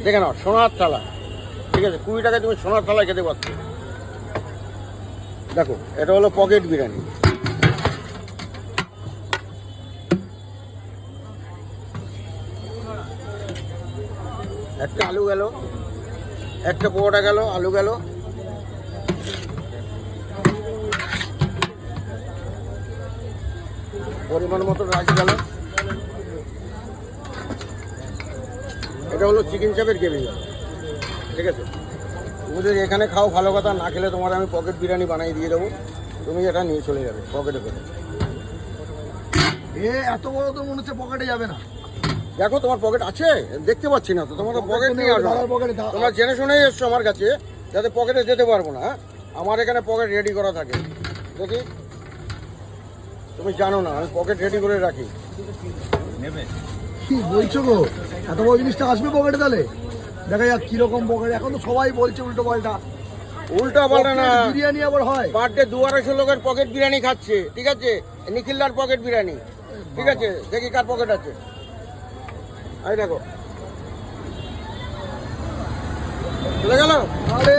দেখে নাও, সোনার থালা। ঠিক আছে, 20 টাকায় তুমি সোনার থালায় খেতে পারছো। দেখো, এটা হলো পকেট বিরিয়ানি। একটা আলু গেল, একটা পরোটা গেল, আলু গেল, পরিমাণ মতো রাইস গেল। এটা হলো চিকেন চাপের গ্রেভি গেল। ঠিক আছে, তুমি যদি এখানে খাও ভালো কথা, না খেলে তোমার আমি পকেট বিরিয়ানি বানিয়ে দিয়ে দেবো, তুমি এটা নিয়ে চলে যাবে পকেটে করে। এত বড় তো মনে হচ্ছে পকেটে যাবে না। দেখো তোমার পকেট আছে, দেখতে পাচ্ছি না তো, তোমার তো পকেট নেই। তোমরা জেনে শুনেই এসছো আমার কাছে, যাতে পকেটে যেতে পারবো না। আমার এখানে পকেট রেডি করা থাকে। দেখি, তুমি জানো না আমি পকেট রেডি করে রাখি। কি বলছো গো, এত বড় জিনিসটা আসবে পকেটে তাহলে? দেখা যাক কিরকম পকেট। এখন তো সবাই বলছে উল্টো পাল্টা। উল্টা পাল্টা না, বিরিয়ানি আবার হয়। পার ডে 200-250 লোকের পকেট বিরিয়ানি খাচ্ছে। ঠিক আছে, নিখিলদার পকেট বিরিয়ানি। ঠিক আছে, দেখি কার পকেট আছে। এই দেখো, চলে গেল। আরে